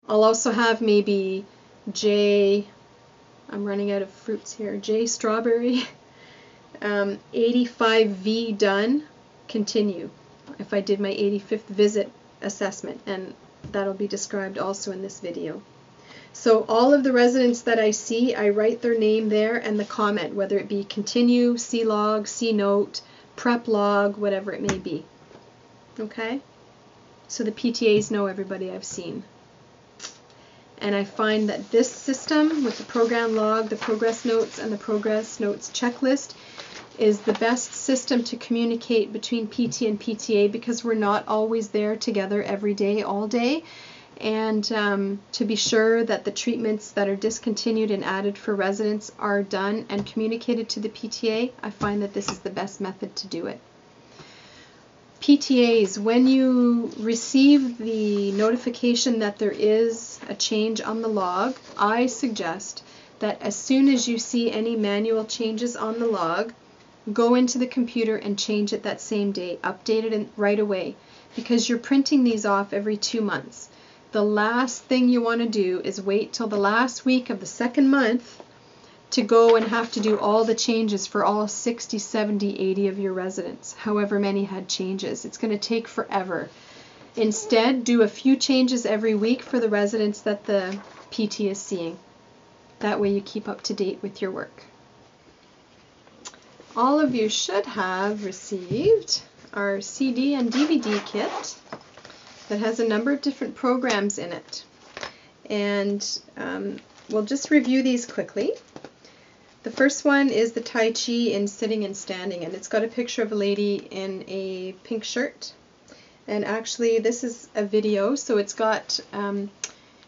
I'll also have maybe J, I'm running out of fruits here, J strawberry, 85V done, continue, if I did my 85th visit assessment, and that'll be described also in this video. So all of the residents that I see, I write their name there and the comment, whether it be continue, C log, C note, prep log, whatever it may be. Okay? So the PTAs know everybody I've seen. And I find that this system with the program log, the progress notes, and the progress notes checklist is the best system to communicate between PT and PTA, because we're not always there together every day, all day. And to be sure that the treatments that are discontinued and added for residents are done and communicated to the PTA, I find that this is the best method to do it. PTAs, when you receive the notification that there is a change on the log, I suggest that as soon as you see any manual changes on the log, go into the computer and change it that same day, update it right away, because you're printing these off every 2 months. The last thing you want to do is wait till the last week of the second month to go and have to do all the changes for all 60, 70, 80 of your residents, however many had changes. It's going to take forever. Instead, do a few changes every week for the residents that the PT is seeing. That way you keep up to date with your work. All of you should have received our CD and DVD kit that has a number of different programs in it. And we'll just review these quickly. The first one is the Tai Chi in sitting and standing, and it's got a picture of a lady in a pink shirt. And actually this is a video, so it's got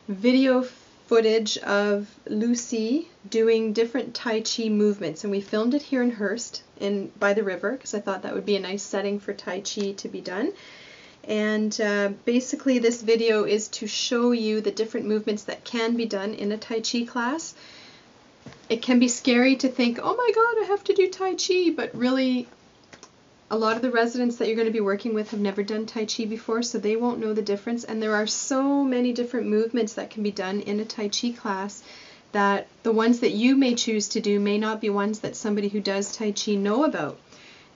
video footage of Lucy doing different Tai Chi movements, and we filmed it here in Hearst by the river, because I thought that would be a nice setting for Tai Chi to be done. And basically this video is to show you the different movements that can be done in a Tai Chi class. It can be scary to think, oh my god, I have to do Tai Chi, but really a lot of the residents that you're going to be working with have never done Tai Chi before, so they won't know the difference. And there are so many different movements that can be done in a Tai Chi class that the ones that you may choose to do may not be ones that somebody who does Tai Chi know about.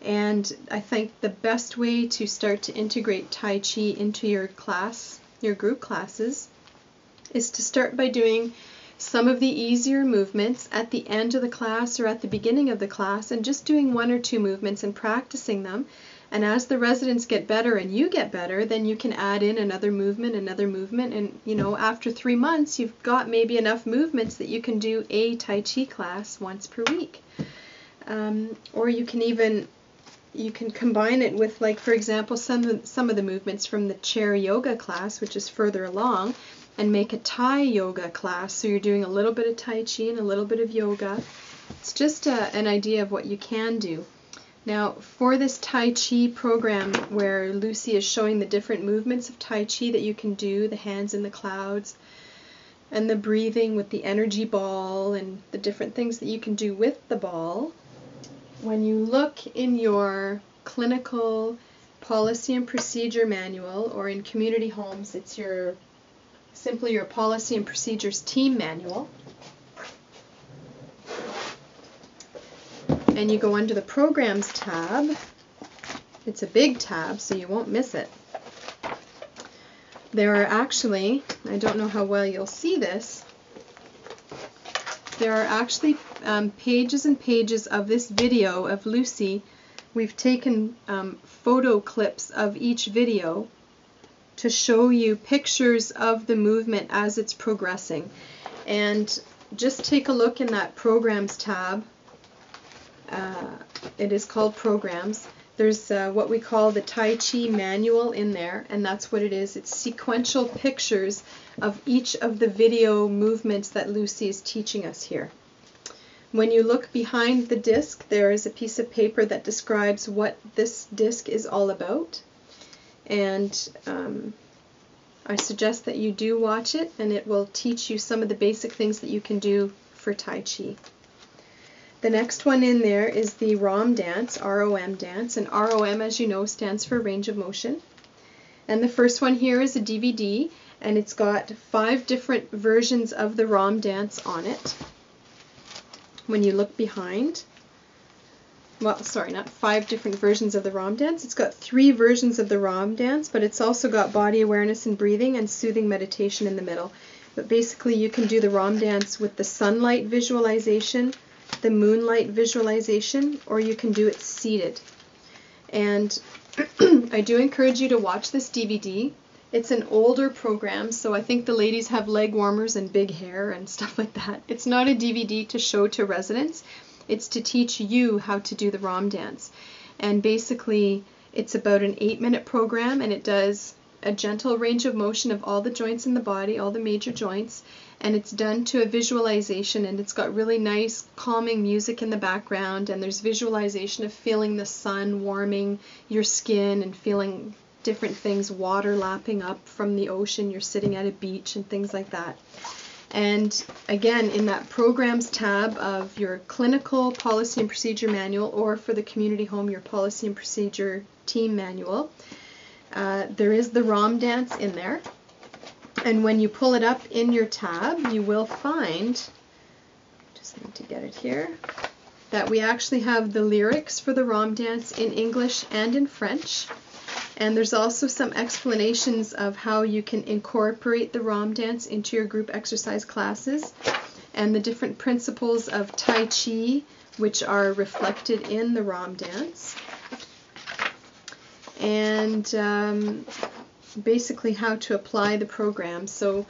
And I think the best way to start to integrate Tai Chi into your class, your group classes, is to start by doing some of the easier movements at the end of the class or at the beginning of the class, and just doing 1 or 2 movements and practicing them. And as the residents get better and you get better, then you can add in another movement, and you know, after 3 months you've got maybe enough movements that you can do a Tai Chi class once per week. Or you can combine it with, like, for example, some of the movements from the chair yoga class, which is further along, and make a Thai yoga class. So you're doing a little bit of Tai Chi and a little bit of yoga. It's just an idea of what you can do. Now, for this Tai Chi program where Lucy is showing the different movements of Tai Chi that you can do, the hands in the clouds, and the breathing with the energy ball, and the different things that you can do with the ball, when you look in your clinical policy and procedure manual, or in community homes, it's simply your policy and procedures team manual, and you go under the programs tab. It's a big tab, so you won't miss it. There are actually, I don't know how well you'll see this, there are actually pages and pages of this video of Lucy. We've taken photo clips of each video to show you pictures of the movement as it's progressing. And just take a look in that Programs tab. It is called Programs. There's what we call the Tai Chi manual in there, and that's what it is. It's sequential pictures of each of the video movements that Lucy is teaching us here. When you look behind the disc, there is a piece of paper that describes what this disc is all about. And I suggest that you do watch it, and it will teach you some of the basic things that you can do for Tai Chi. The next one in there is the ROM dance, R-O-M dance, and R-O-M, as you know, stands for range of motion. And the first one here is a DVD, and it's got 5 different versions of the ROM dance on it. When you look behind, well, sorry, not 5 different versions of the ROM dance. It's got 3 versions of the ROM dance, but it's also got body awareness and breathing and soothing meditation in the middle. But basically you can do the ROM dance with the sunlight visualization, the moonlight visualization, or you can do it seated. And I do encourage you to watch this DVD. It's an older program, so I think the ladies have leg warmers and big hair and stuff like that. It's not a DVD to show to residents. It's to teach you how to do the ROM dance. And basically, it's about an 8-minute program, and it does a gentle range of motion of all the joints in the body, all the major joints, and it's done to a visualization, and it's got really nice calming music in the background, and there's visualization of feeling the sun warming your skin and feeling different things, water lapping up from the ocean, you're sitting at a beach and things like that. And again, in that programs tab of your clinical policy and procedure manual, or for the community home, your policy and procedure team manual, there is the ROM dance in there. And when you pull it up in your tab, you will find, just need to get it here, that we actually have the lyrics for the ROM dance in English and in French. And there's also some explanations of how you can incorporate the ROM dance into your group exercise classes, and the different principles of Tai Chi, which are reflected in the ROM dance, and basically how to apply the program. So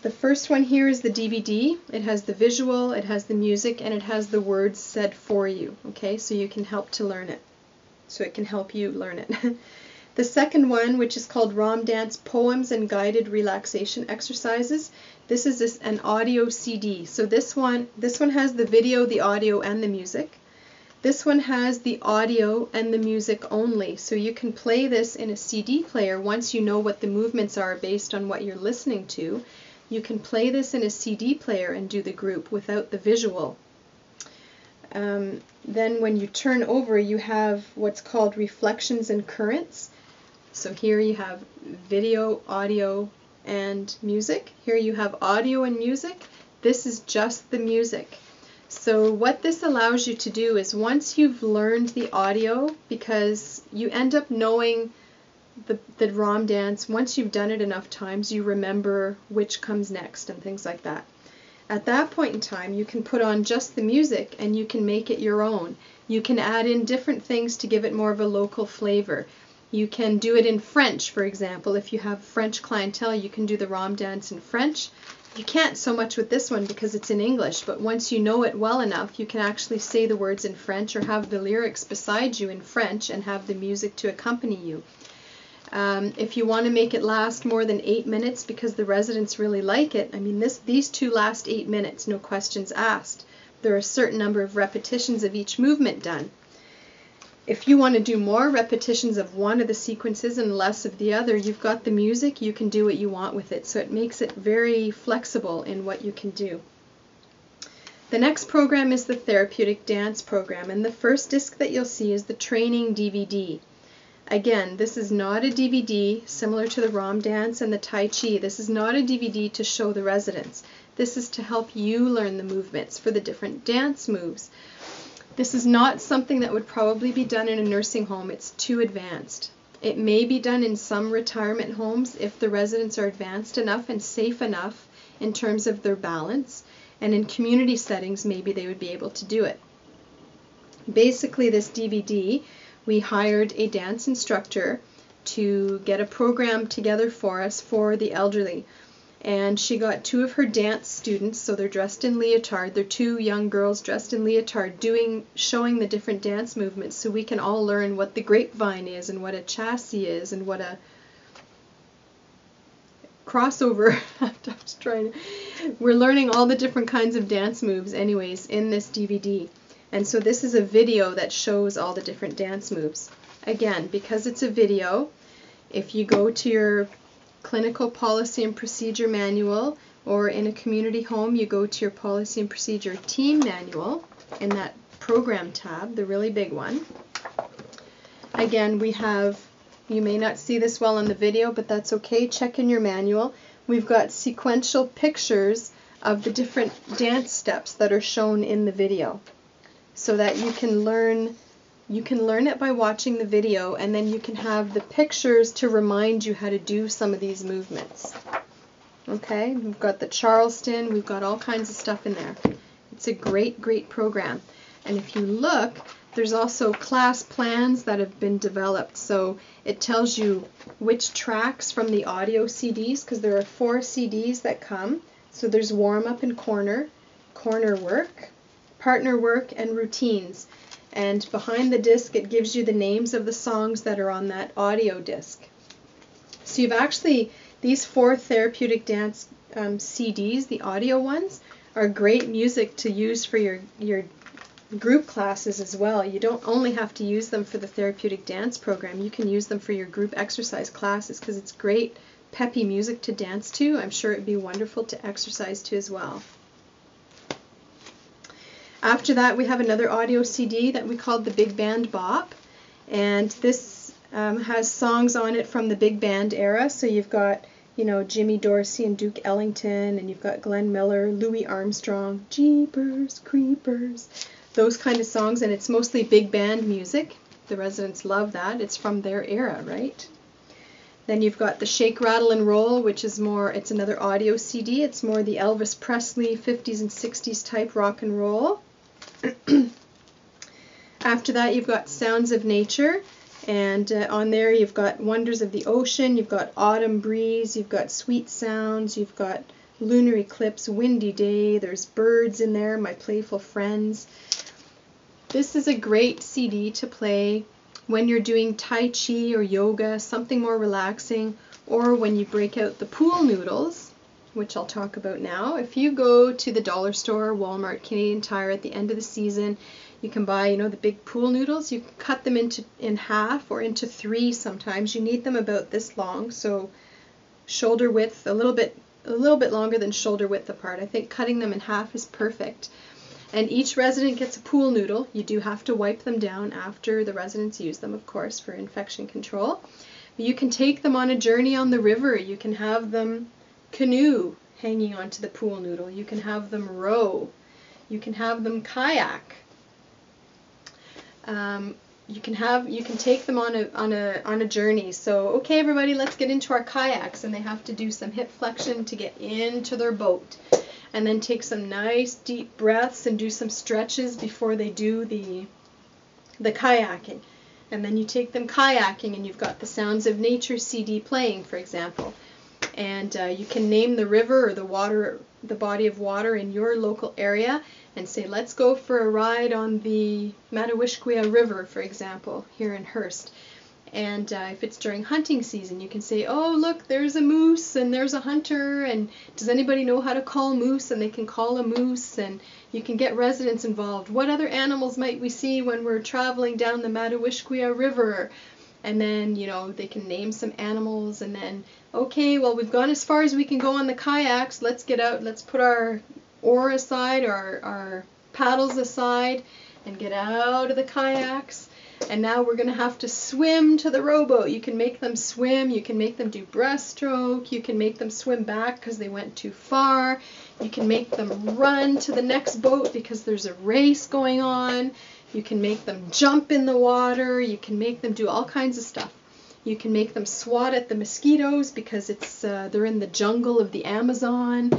the first one here is the DVD. It has the visual, it has the music, and it has the words said for you. Okay, so you can help to learn it. So it can help you learn it. The second one, which is called ROM Dance Poems and Guided Relaxation Exercises, this is an audio CD. So this one has the video, the audio, and the music. This one has the audio and the music only. So you can play this in a CD player once you know what the movements are based on what you're listening to. You can play this in a CD player and do the group without the visual. Then when you turn over, you have what's called Reflections and Currents. So here you have video, audio, and music. Here you have audio and music. This is just the music. So what this allows you to do is, once you've learned the audio, because you end up knowing the ROM dance, once you've done it enough times, you remember which comes next and things like that. At that point in time, you can put on just the music and you can make it your own. You can add in different things to give it more of a local flavor. You can do it in French, for example. If you have French clientele, you can do the ROM dance in French. You can't so much with this one because it's in English, but once you know it well enough, you can actually say the words in French or have the lyrics beside you in French and have the music to accompany you. If you want to make it last more than 8 minutes because the residents really like it, I mean, these two last 8 minutes, no questions asked. There are a certain number of repetitions of each movement done. If you want to do more repetitions of one of the sequences and less of the other, you've got the music, you can do what you want with it. So it makes it very flexible in what you can do. The next program is the Therapeutic Dance program, and the first disc that you'll see is the Training DVD. Again, this is not a DVD similar to the ROM dance and the Tai Chi. This is not a DVD to show the residents. This is to help you learn the movements for the different dance moves. This is not something that would probably be done in a nursing home. It's too advanced. It may be done in some retirement homes if the residents are advanced enough and safe enough in terms of their balance, and in community settings maybe they would be able to do it. Basically, this DVD, we hired a dance instructor to get a program together for us for the elderly. And she got 2 of her dance students, so they're dressed in leotard. They're 2 young girls dressed in leotard showing the different dance movements, so we can all learn what the grapevine is and what a chassis is and what a crossover. We're learning all the different kinds of dance moves anyways in this DVD. And so this is a video that shows all the different dance moves. Again, because it's a video, if you go to your clinical policy and procedure manual, or in a community home, you go to your policy and procedure team manual in that program tab, the really big one. Again, we have You may not see this well in the video, but that's okay. Check in your manual. We've got sequential pictures of the different dance steps that are shown in the video, so that you can learn it by watching the video, and then you can have the pictures to remind you how to do some of these movements. Okay, we've got the Charleston, we've got all kinds of stuff in there. It's a great, great program. And if you look, there's also class plans that have been developed. So it tells you which tracks from the audio CDs, because there are 4 CDs that come. So there's warm-up and corner work, partner work, and routines. And behind the disc, it gives you the names of the songs that are on that audio disc. So you've actually, these 4 therapeutic dance CDs, the audio ones, are great music to use for your group classes as well. You don't only have to use them for the therapeutic dance program, you can use them for your group exercise classes, because it's great peppy music to dance to. I'm sure it'd be wonderful to exercise to as well. After that, we have another audio CD that we called the Big Band Bop, and this has songs on it from the big band era. So you've got, you know, Jimmy Dorsey and Duke Ellington, and you've got Glenn Miller, Louis Armstrong, Jeepers Creepers, those kind of songs, and it's mostly big band music. The residents love that. It's from their era, right? Then you've got the Shake, Rattle, and Roll, which is more, it's another audio CD. It's more the Elvis Presley 50s and 60s type rock and roll. After that, you've got Sounds of Nature, and on there you've got Wonders of the Ocean, you've got Autumn Breeze, you've got Sweet Sounds, you've got Lunar Eclipse, Windy Day, there's birds in there, My Playful Friends. This is a great CD to play when you're doing Tai Chi or yoga, something more relaxing, or when you break out the pool noodles, which I'll talk about now. If you go to the dollar store, Walmart, Canadian Tire at the end of the season, you can buy, you know, the big pool noodles. You can cut them in half or into 3 sometimes. You need them about this long, so shoulder width, a little bit longer than shoulder width apart. I think cutting them in half is perfect. And each resident gets a pool noodle. You do have to wipe them down after the residents use them, of course, for infection control. But you can take them on a journey on the river. You can have them canoe hanging onto the pool noodle. You can have them row. You can have them kayak. You can take them on a journey. So, okay, everybody, let's get into our kayaks, and they have to do some hip flexion to get into their boat, and then take some nice deep breaths and do some stretches before they do the kayaking. And then you take them kayaking, and you've got the Sounds of Nature CD playing, for example. And you can name the river or the body of water in your local area, and say, let's go for a ride on the Mattawishquia River, for example, here in Hearst. And if it's during hunting season, you can say, oh, look, there's a moose and there's a hunter, and does anybody know how to call moose? And they can call a moose, and you can get residents involved. What other animals might we see when we're traveling down the Mattawishquia River? And then, you know, they can name some animals, and then, okay, well, we've gone as far as we can go on the kayaks. Let's get out, let's put our oar aside, our paddles aside, and get out of the kayaks. And now we're going to have to swim to the rowboat. You can make them swim, you can make them do breaststroke, you can make them swim back because they went too far, you can make them run to the next boat because there's a race going on, you can make them jump in the water, you can make them do all kinds of stuff. You can make them swat at the mosquitoes because they're in the jungle of the Amazon.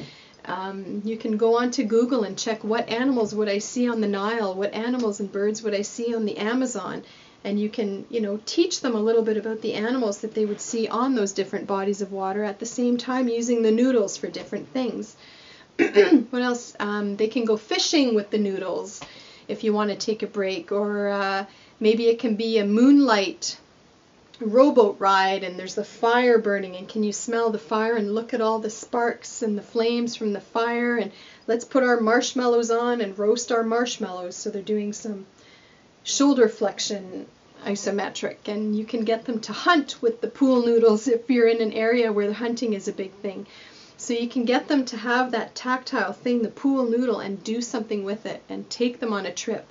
You can go on to Google and check what animals would I see on the Nile, what animals and birds would I see on the Amazon, and you can, you know, teach them a little bit about the animals that they would see on those different bodies of water at the same time using the noodles for different things. What else? They can go fishing with the noodles if you want to take a break, or maybe it can be a moonlight rowboat ride, and there's the fire burning, and can you smell the fire and look at all the sparks and the flames from the fire, and let's put our marshmallows on and roast our marshmallows. So they're doing some shoulder flexion isometric, and you can get them to hunt with the pool noodles if you're in an area where the hunting is a big thing. So you can get them to have that tactile thing, the pool noodle, and do something with it and take them on a trip.